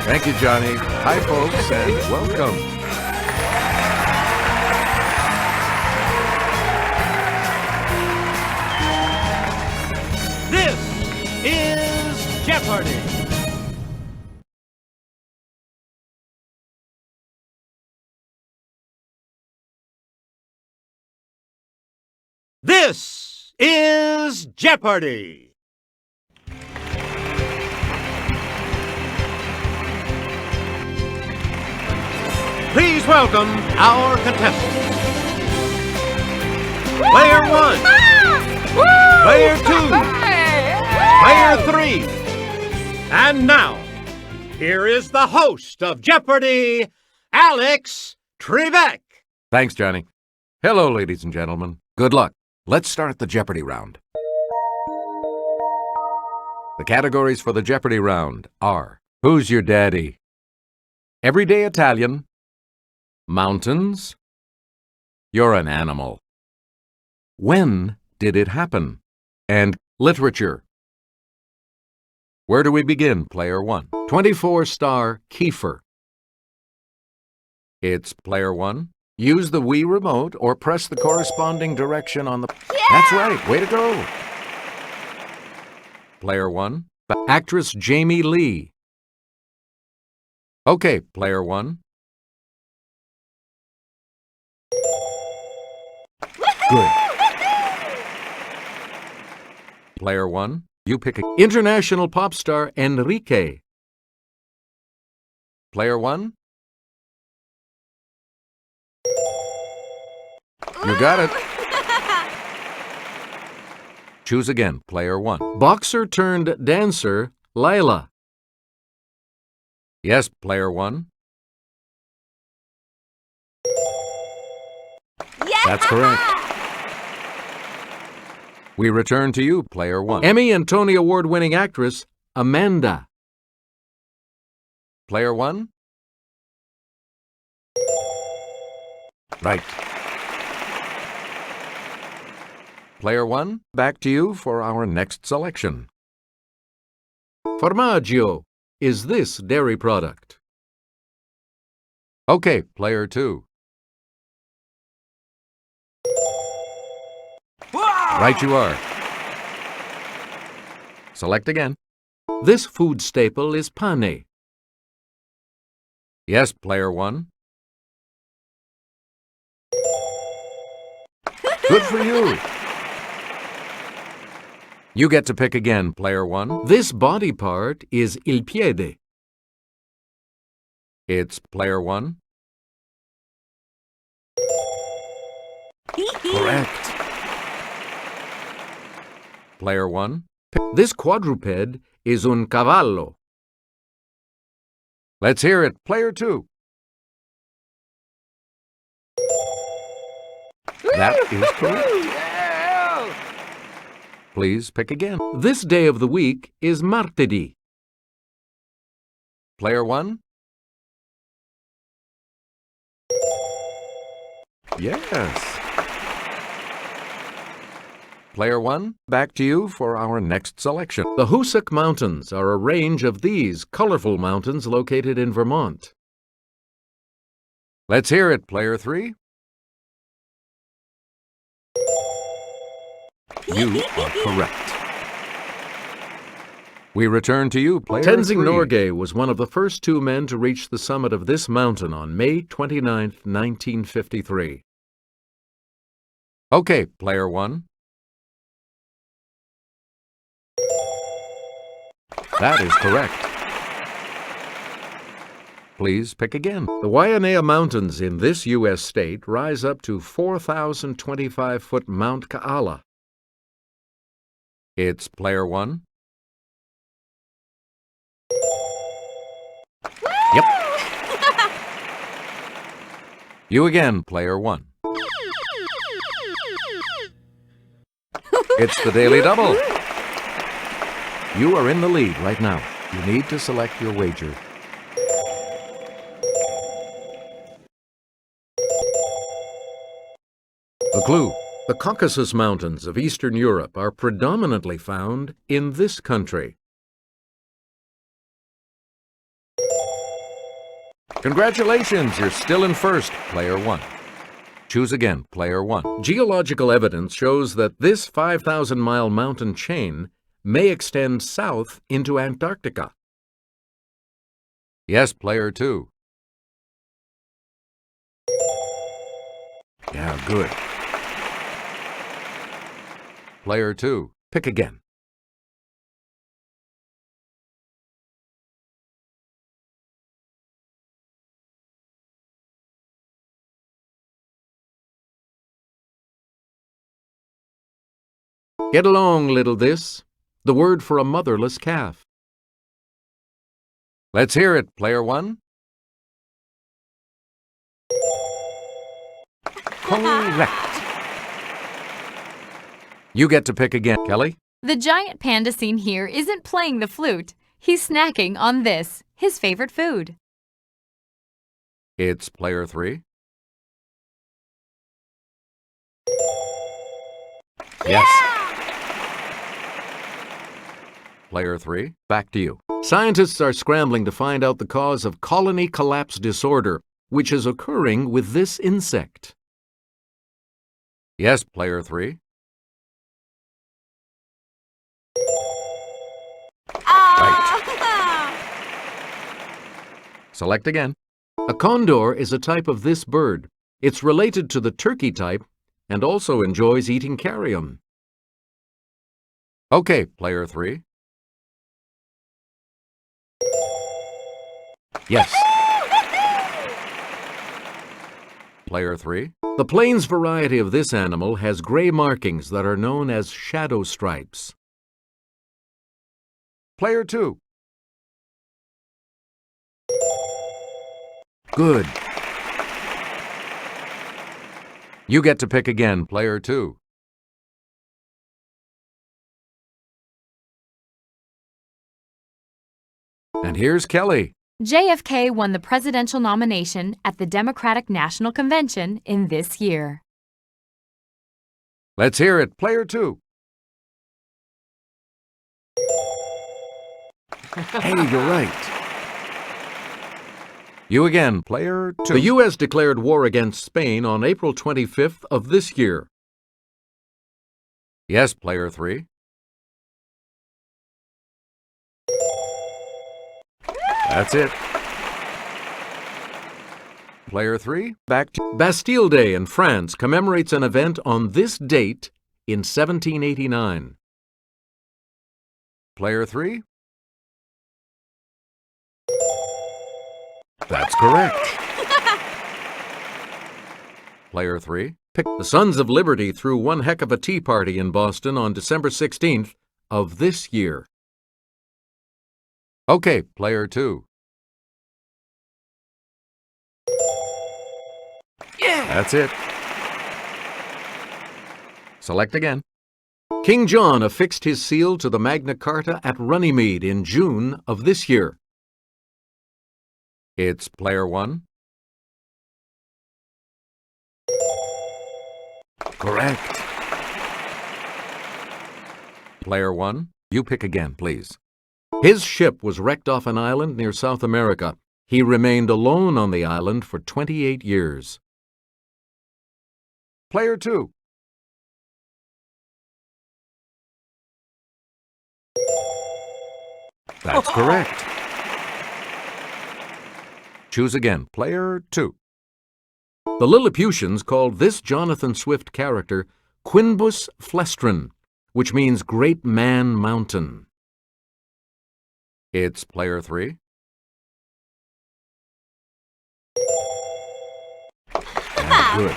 Thank you, Johnny. Hi, folks, and welcome. This is Jeopardy! This is Jeopardy! Please welcome our contestants. Player 1, Player 2, Player 3. And now, here is the host of Jeopardy, Alex Trebek. Thanks, Johnny. Hello, ladies and gentlemen. Good luck. Let's start the Jeopardy round. The categories for the Jeopardy round are: Who's Your Daddy? Everyday Italian, Mountains, You're an Animal, When Did It Happen? And Literature. Where do we begin, Player 1? 24-star Kiefer. It's Player 1. Use the Wii remote or press the corresponding direction on the... Yeah! That's right. Way to go. Player 1. Actress Jamie Lee. Okay, Player 1. Good. Player 1. You pick international pop star Enrique. Player 1. You got it. Choose again, Player 1. Boxer turned dancer, Lila. Yes, Player 1. Yeah! That's correct. We return to you, Player 1. Emmy and Tony Award-winning actress, Amanda. Player 1. Right. Player 1, back to you for our next selection. Formaggio. Is this dairy product? Okay, Player 2. Right you are. Select again. This food staple is pane. Yes, Player 1. Good for you. You get to pick again, Player 1. This body part is il piede. It's Player 1. Correct. Player 1. This quadruped is un cavallo. Let's hear it, Player 2. That is correct. Please pick again. This day of the week is martedì. Player 1. Yes. Player 1, back to you for our next selection. The Hoosick Mountains are a range of these colorful mountains located in Vermont. Let's hear it, Player 3. You are correct. We return to you, Player 3. Tenzing Norgay was one of the first two men to reach the summit of this mountain on May 29, 1953. Okay, Player 1. That is correct. Please pick again. The Wayanea Mountains in this U.S. state rise up to 4,025-foot Mount Kaala. It's Player 1. Yep. You again, Player 1. It's the Daily Double. You are in the lead right now. You need to select your wager. The clue. The Caucasus Mountains of Eastern Europe are predominantly found in this country. Congratulations, you're still in first, player 1. Choose again, player 1. Geological evidence shows that this 5,000-mile mountain chain may extend south into Antarctica. Yes, player 2. Yeah, good. Player 2, pick again. Get along, little this, the word for a motherless calf. Let's hear it, player 1. Correct. You get to pick again, Kelly. The giant panda seen here isn't playing the flute. He's snacking on this, his favorite food. It's player 3. Yes. Player 3, back to you. Scientists are scrambling to find out the cause of colony collapse disorder, which is occurring with this insect. Yes, player 3. Right. Select again. A condor is a type of this bird. It's related to the turkey type and also enjoys eating carrion. Okay, player 3. Yes. Player 3. The plains variety of this animal has gray markings that are known as shadow stripes. Player 2. Good. You get to pick again, player 2. And here's Kelly. JFK won the presidential nomination at the Democratic National Convention in this year. Let's hear it, player 2. Hey, you're right. You again, player 2. The U.S. declared war against Spain on April 25th of this year. Yes, player 3. That's it. Player 3, back to Bastille Day in France commemorates an event on this date in 1789. Player 3. That's correct. Player 3, pick the Sons of Liberty threw one heck of a tea party in Boston on December 16th of this year. Okay, player 2. Yeah! That's it. Select again. King John affixed his seal to the Magna Carta at Runnymede in June of this year. It's player 1. Correct. Player 1, you pick again, please. His ship was wrecked off an island near South America. He remained alone on the island for 28 years. Player 2. That's correct. Choose again, player 2. The Lilliputians called this Jonathan Swift character Quinbus Flestrin, which means Great Man Mountain. It's player 3. Good.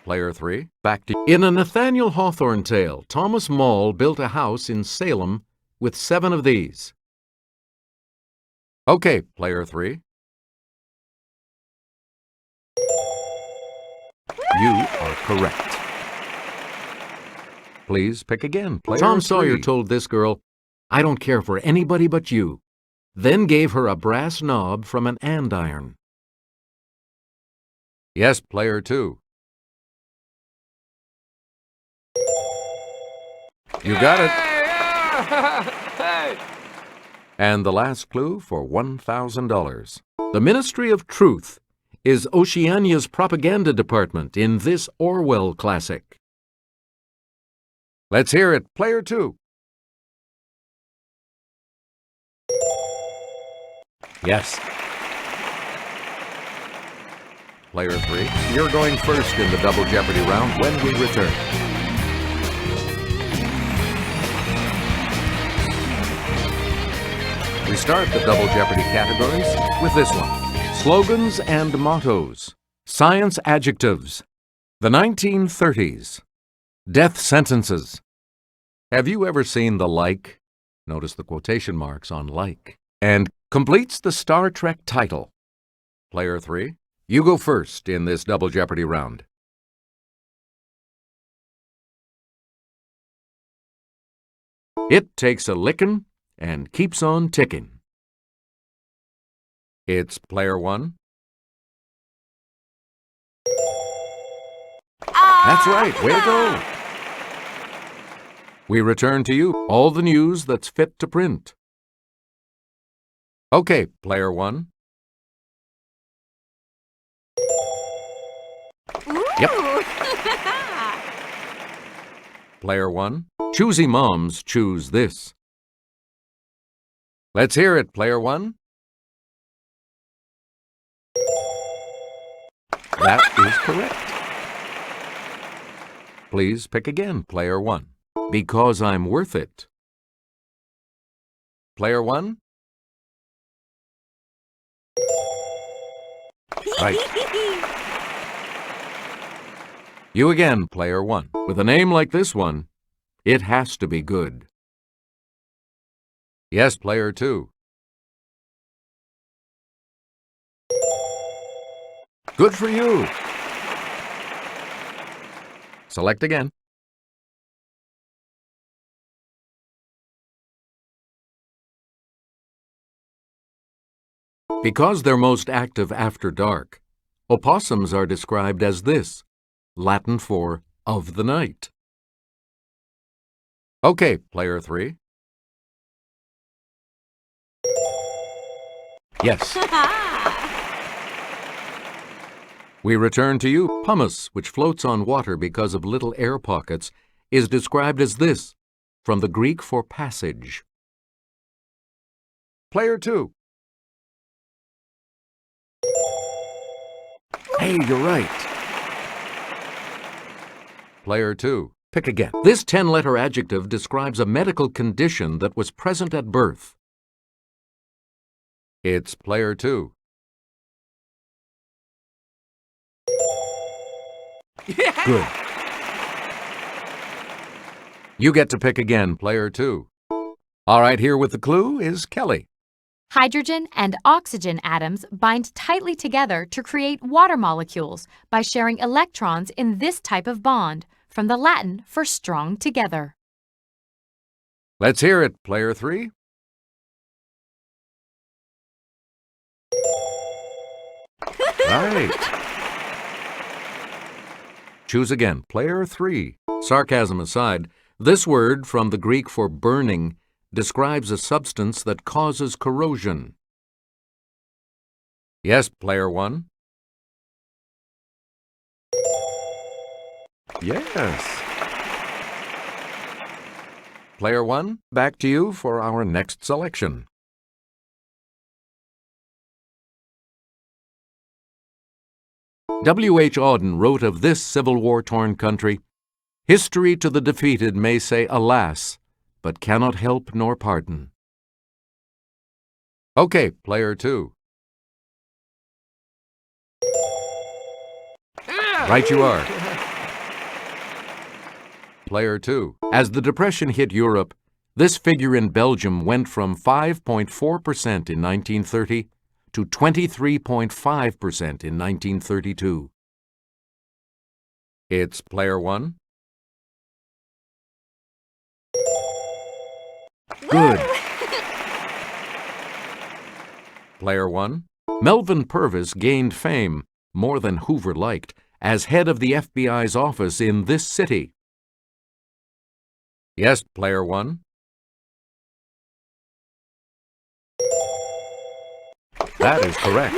Player 3, back to you. In a Nathaniel Hawthorne tale, Thomas Moll built a house in Salem with 7 of these. Okay, player 3. You are correct. Please pick again, player 3. Tom Sawyer told this girl, "I don't care for anybody but you," then gave her a brass knob from an andiron. Yes, player 2. You got it. And the last clue for $1,000. The Ministry of Truth is Oceania's propaganda department in this Orwell classic. Let's hear it, player 2. Yes. Player 3, you're going first in the Double Jeopardy round when we return. We start the Double Jeopardy categories with this one. Slogans and mottos. Science adjectives. The 1930s. Death sentences. Have you ever seen the like? Notice the quotation marks on like. And completes the Star Trek title. Player 3, you go first in this Double Jeopardy round. It takes a lickin' and keeps on ticking. It's player 1. That's right, way to go. We return to you all the news that's fit to print. Okay, player 1. Yep. Player 1. Choosy moms choose this. Let's hear it, player 1. That is correct. Please pick again, player 1. Because I'm worth it. Player 1. Right. You again, player 1. With a name like this one, it has to be good. Yes, player 2. Good for you. Select again. Because they're most active after dark, opossums are described as this, Latin for of the night. Okay, player 3. Yes. We return to you. Pumice, which floats on water because of little air pockets, is described as this, from the Greek for passage. Player 2. Hey, you're right. Player 2. Pick again. This 10-letter adjective describes a medical condition that was present at birth. It's player 2. Yeah. Good. You get to pick again, player 2. All right, here with the clue is Kelly. Hydrogen and oxygen atoms bind tightly together to create water molecules by sharing electrons in this type of bond, from the Latin for strong together. Let's hear it, player 3. Right. Choose again, player 3. Sarcasm aside, this word from the Greek for burning describes a substance that causes corrosion. Yes, player 1. Yes. Player 1, back to you for our next selection. W.H. Auden wrote of this Civil War-torn country, "History to the defeated may say alas, but cannot help nor pardon." Okay, player 2. Right you are. Player 2. As the Depression hit Europe, this figure in Belgium went from 5.4% in 1930 to 23.5% in 1932. It's player 1. Good. Player 1. Melvin Purvis gained fame, more than Hoover liked, as head of the FBI's office in this city. Yes, player 1. That is correct.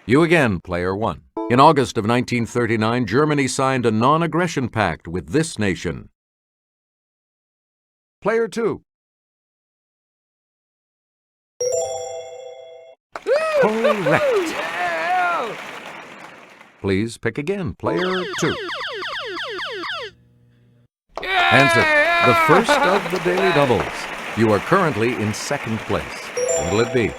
You again, player 1. In August of 1939, Germany signed a non-aggression pact with this nation. Player 2. Correct. Please pick again, player 2. Answer. The first of the daily doubles. You are currently in second place. What'll it be?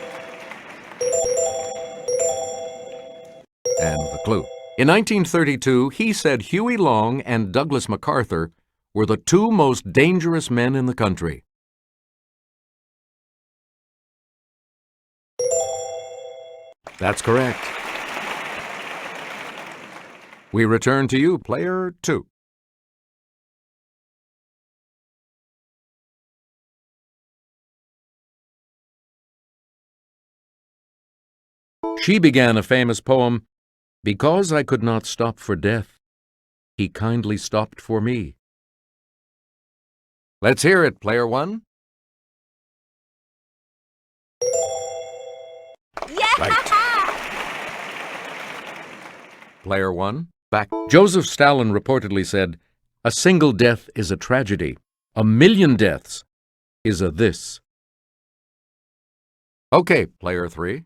And the clue. In 1932, he said Huey Long and Douglas MacArthur were the two most dangerous men in the country. That's correct. We return to you, player 2. She began a famous poem, "Because I could not stop for death, he kindly stopped for me." Let's hear it, player 1. Yeah! Right. Player 1, back. Joseph Stalin reportedly said, "A single death is a tragedy. A million deaths is a this." Okay, player 3.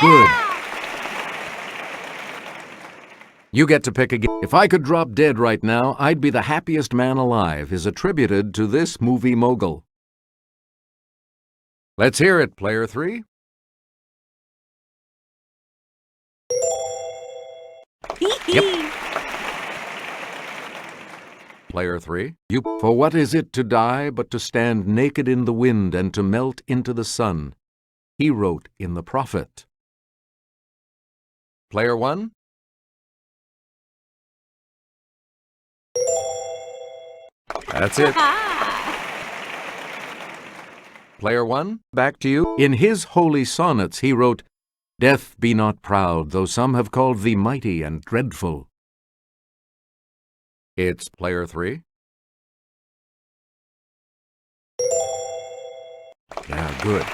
Good. You get to pick again. "If I could drop dead right now, I'd be the happiest man alive" is attributed to this movie mogul. Let's hear it, player 3. Yep. Player 3. You. "For what is it to die but to stand naked in the wind and to melt into the sun?" He wrote in the Prophet. Player 1. That's it. Player 1, back to you. In his holy sonnets he wrote, "Death, be not proud, though some have called thee mighty and dreadful." It's player 3. Yeah, good.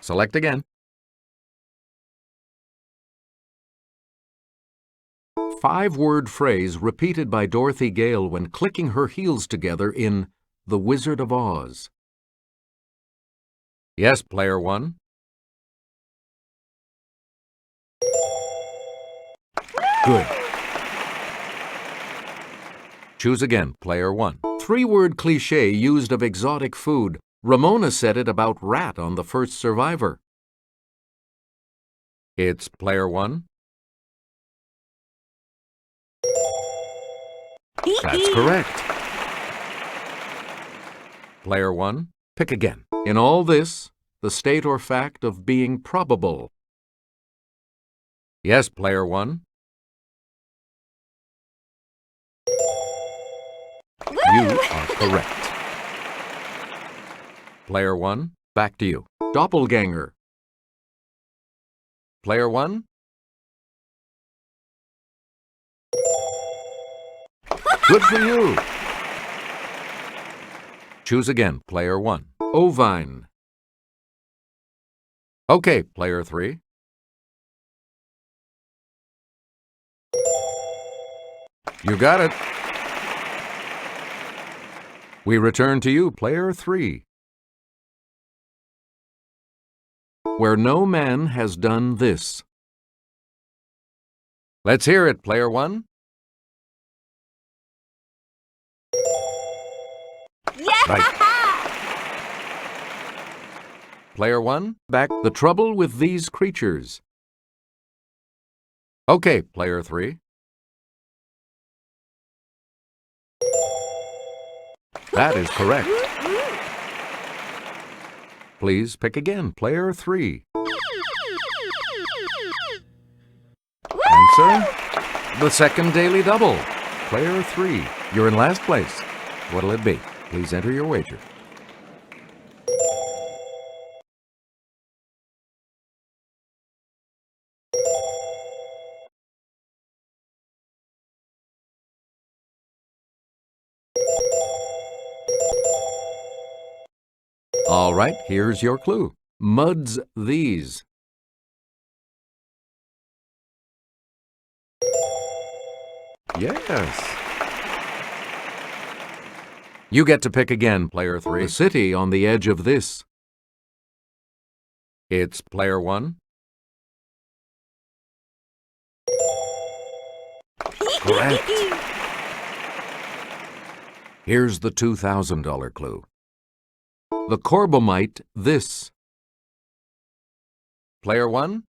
Select again. 5-word phrase repeated by Dorothy Gale when clicking her heels together in The Wizard of Oz. Yes, player 1. Good. Choose again, player 1. 3-word cliché used of exotic food. Ramona said it about rat on The First Survivor. It's player 1. That's correct. Player 1, pick again. In all this, the state or fact of being probable. Yes, player 1. You are correct. Player 1, back to you. Doppelganger. Player 1. Good for you. Choose again, player 1. Ovine. Okay, player 3. You got it. We return to you, player 3. Where no man has done this. Let's hear it, player 1. Yeah! Right. Player 1, back. The trouble with these creatures. Okay, player 3. That is correct. Please pick again, player 3. Answer, the second daily double. Player 3. You're in last place. What'll it be? Please enter your wager. All right, here's your clue. Mud's these. Yes. You get to pick again, player 3. The city on the edge of this. It's player 1. Correct. Here's the $2,000 clue. The Corbomite this. Player 1.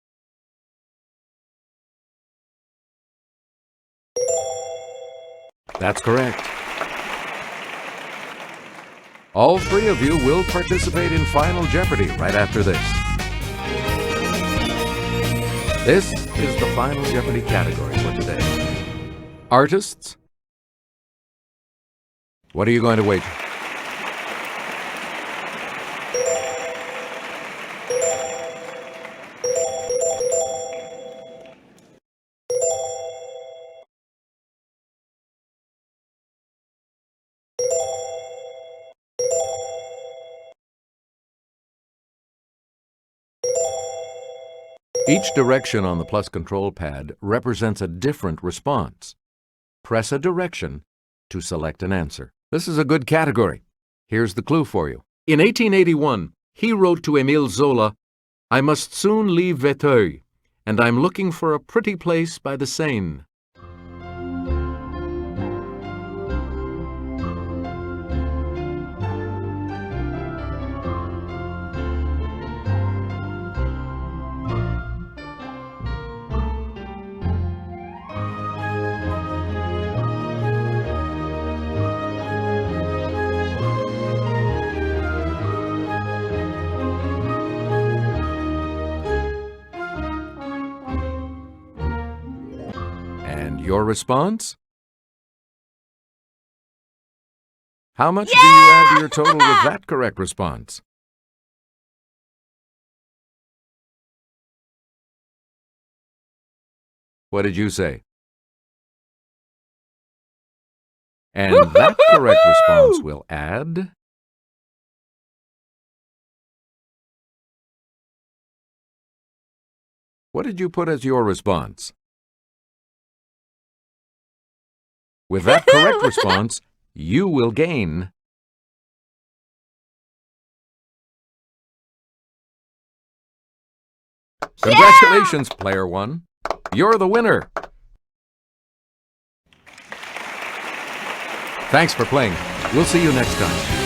That's correct. All 3 of you will participate in Final Jeopardy right after this. This is the Final Jeopardy category for today. Artists, what are you going to wager? Each direction on the plus control pad represents a different response. Press a direction to select an answer. This is a good category. Here's the clue for you. In 1881, he wrote to Émile Zola, "I must soon leave Véteuil, and I'm looking for a pretty place by the Seine." And your response? How much do you add to your total with that correct response? What did you say? And that correct response will add... What did you put as your response? With that correct response, you will gain... Congratulations, player 1. You're the winner. Thanks for playing. We'll see you next time.